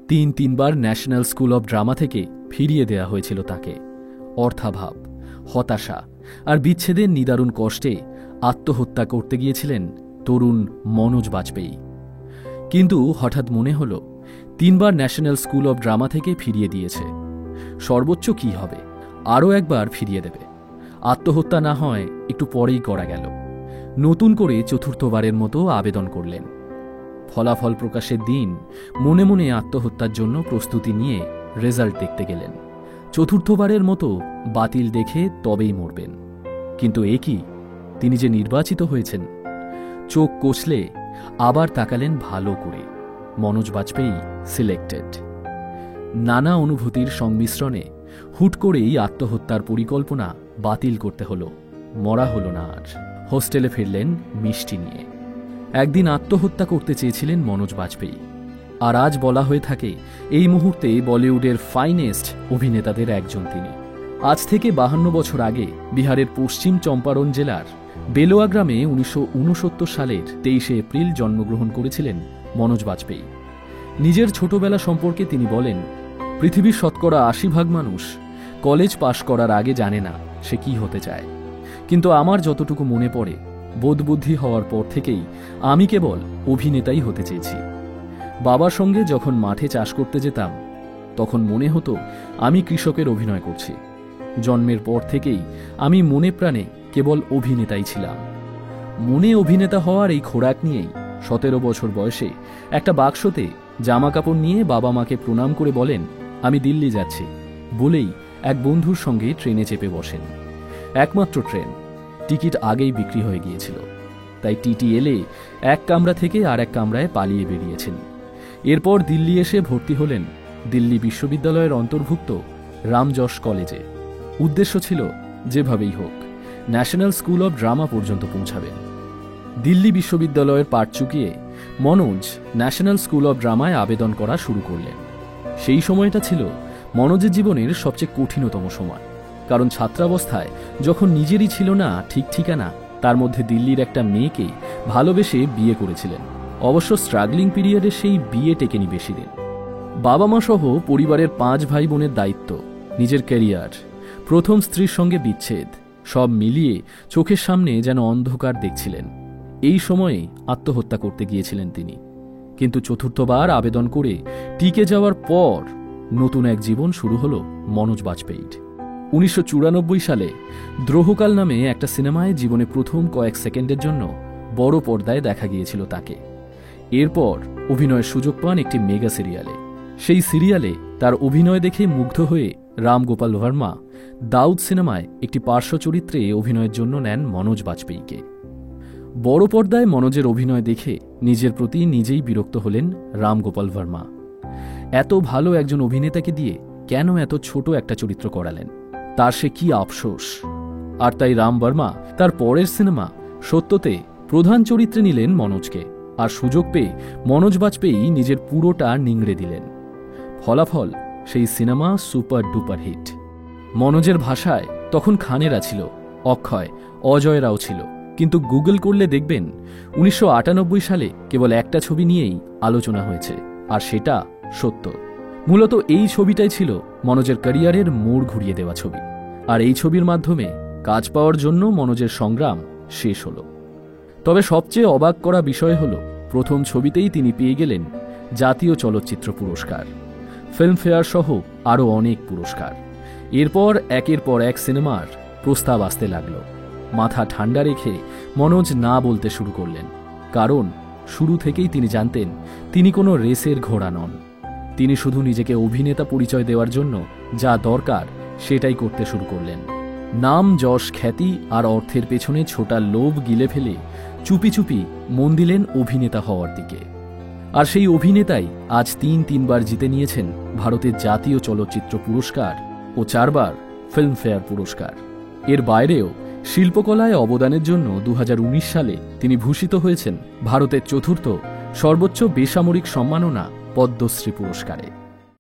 তিনবার national school of drama থেকে ফিরিয়ে দেয়া হয়েছিল তাকে। অর্থাভাব, হতাশা আর বিচ্ছেদের নিদারুণ কষ্টে আত্মহত্যা করতে গিয়েছিলেন তরুণ মনোজ বাজপেয়ী। কিন্তু হঠাৎ মনে হল, 3বার ন্যাশনাল স্কুল অব ড্রামা থেকে ফিরিয়ে দিয়েছে, সর্বোচ্চ কি হবে, আরও একবার ফিরিয়ে দেবে। আত্মহত্যা না হয় একটু পরেই করা গেল। নতুন করে 4র্থবারের মতো আবেদন করলেন। ফলাফল প্রকাশের দিন মনে মনে আত্মহত্যার জন্য প্রস্তুতি নিয়ে রেজাল্ট দেখতে গেলেন। 4র্থবারের মতো বাতিল দেখে তবেই মরবেন। কিন্তু এ কি, তিনি যে নির্বাচিত হয়েছেন। চোখ কষলে আবার তাকালেন ভালো করে, মনোজ বাজপেয়ী সিলেক্টেড। নানা অনুভূতির সংমিশ্রণে হুট করেই আত্মহত্যার পরিকল্পনা বাতিল করতে হলো। মরা হলো না আর। হোস্টেলে ফিরলেন মিষ্টি নিয়ে। একদিন আত্মহত্যা করতে চেয়েছিলেন মনোজ বাজপেয়ী। আর আজ বলা হয়ে থাকে এই মুহূর্তে বলিউডের ফাইনেস্ট অভিনেতাদের একজন তিনি। আজ থেকে 52 বছর আগে বিহারের পশ্চিম চম্পারণ জেলার বেলোয়া গ্রামে 1969 সালের 23 এপ্রিল জন্মগ্রহণ করেছিলেন মনোজ বাজপেয়ী। নিজের ছোটবেলা সম্পর্কে তিনি বলেন, পৃথিবীর 80% মানুষ কলেজ পাশ করার আগে জানে না সে কি হতে চায়। কিন্তু আমার যতটুকু মনে পড়ে, বোধবুদ্ধি হওয়ার পর থেকেই আমি কেবল অভিনেতাই হতে চেয়েছি। বাবার সঙ্গে যখন মাঠে চাষ করতে যেতাম, তখন মনে হতো আমি কৃষকের অভিনয় করছি। জন্মের পর থেকেই আমি মনে প্রাণে কেবল অভিনেতাই ছিলাম। মনে অভিনেতা হওয়ার এই খোরাক নিয়েই 17 বছর বয়সে একটা বাক্সতে জামা কাপড় নিয়ে বাবা মাকে প্রণাম করে বলেন, আমি দিল্লি যাচ্ছি বলেই এক বন্ধুর সঙ্গে ট্রেনে চেপে বসেন। একমাত্র ট্রেন, টিকিট আগেই বিক্রি হয়ে গিয়েছিল। তাই টিটি এলে এক কামরা থেকে আর এক কামরায় পালিয়ে বেরিয়েছেন। এরপর দিল্লি এসে ভর্তি হলেন দিল্লি বিশ্ববিদ্যালয়ের অন্তর্ভুক্ত রামজশ কলেজে। উদ্দেশ্য ছিল যেভাবেই হোক ন্যাশনাল স্কুল অব ড্রামা পর্যন্ত পৌঁছাবেন। দিল্লি বিশ্ববিদ্যালয়ের পাঠ চুকিয়ে মনোজ ন্যাশনাল স্কুল অব ড্রামায় আবেদন করা শুরু করলেন। সেই সময়টা ছিল মনোজের জীবনের সবচেয়ে কঠিনতম সময়। কারণ ছাত্রাবস্থায় যখন নিজেরই ছিল না ঠিক ঠিকানা, তার মধ্যে দিল্লির একটা মেয়েকে ভালোবেসে বিয়ে করেছিলেন। অবশ্য স্ট্রাগলিং পিরিয়ডে সেই বিয়ে টেকেনি বেশি দিন। বাবা মা সহ পরিবারের 5 ভাই বোনের দায়িত্ব, নিজের ক্যারিয়ার, প্রথম স্ত্রীর সঙ্গে বিচ্ছেদ, সব মিলিয়ে চোখের সামনে যেন অন্ধকার দেখছিলেন। এই সময়ে আত্মহত্যা করতে গিয়েছিলেন তিনি। কিন্তু 4র্থবার আবেদন করে টিকে যাওয়ার পর নতুন এক জীবন শুরু হল মনোজ বাজপেয়ীর। 1994 সালে দ্রোহকাল নামে একটা সিনেমায় জীবনে প্রথম কয়েক সেকেন্ডের জন্য বড় পর্দায় দেখা গিয়েছিল তাকে। এরপর অভিনয়ের সুযোগ পান একটি মেগা সিরিয়ালে। সেই সিরিয়ালে তার অভিনয় দেখে মুগ্ধ হয়ে রাম গোপাল ভার্মা দাউদ সিনেমায় একটি পার্শ্ব চরিত্রে অভিনয়ের জন্য নেন মনোজ বাজপেয়ীকে। বড় পর্দায় মনোজের অভিনয় দেখে নিজের প্রতি নিজেই বিরক্ত হলেন রাম গোপাল ভার্মা। এত ভালো একজন অভিনেতাকে দিয়ে কেন এত ছোট একটা চরিত্র করালেন, তার সে কি আফসোস। আর তাই রাম বর্মা তার পরের সিনেমা সত্যতে প্রধান চরিত্রে নিলেন মনোজকে। আর সুযোগ পেয়ে মনোজ বাজপেয়ী নিজের পুরোটা নিংড়ে দিলেন। ফলাফল সেই সিনেমা সুপার ডুপার হিট। মনোজের ভাষায় তখন খানেরা ছিল, অক্ষয়, অজয়রাও ছিল। কিন্তু গুগল করলে দেখবেন 1998 সালে কেবল একটা ছবি নিয়েই আলোচনা হয়েছে, আর সেটা সত্য। মূলত এই ছবিটাই ছিল মনোজের ক্যারিয়ারের মোড় ঘুরিয়ে দেওয়া ছবি। আর এই ছবির মাধ্যমে কাজ পাওয়ার জন্য মনোজের সংগ্রাম শেষ হল। তবে সবচেয়ে অবাক করা বিষয় হল, প্রথম ছবিতেই তিনি পেয়ে গেলেন জাতীয় চলচ্চিত্র পুরস্কার, ফিল্মফেয়ার সহ আরও অনেক পুরস্কার। এরপর একের পর এক সিনেমার প্রস্তাব আসতে লাগল। মাথা ঠান্ডা রেখে মনোজ না বলতে শুরু করলেন। কারণ শুরু থেকেই তিনি জানতেন তিনি কোনো রেসের ঘোড়া নন। তিনি শুধু নিজেকে অভিনেতা পরিচয় দেওয়ার জন্য যা দরকার সেটাই করতে শুরু করলেন। নাম, যশ, খ্যাতি আর অর্থের পেছনে ছোটা লোভ গিলে ফেলে চুপি চুপি মন দিলেন অভিনেতা হওয়ার দিকে। আর সেই অভিনেতাই আজ 3বার জিতে নিয়েছেন ভারতের জাতীয় চলচ্চিত্র পুরস্কার ও 4বার ফিল্মফেয়ার পুরস্কার। এর বাইরেও শিল্পকলায় অবদানের জন্য 2019 সালে তিনি ভূষিত হয়েছেন ভারতের 4র্থ সর্বোচ্চ বেসামরিক সম্মাননা পদ্মশ্রী পুরস্কারে।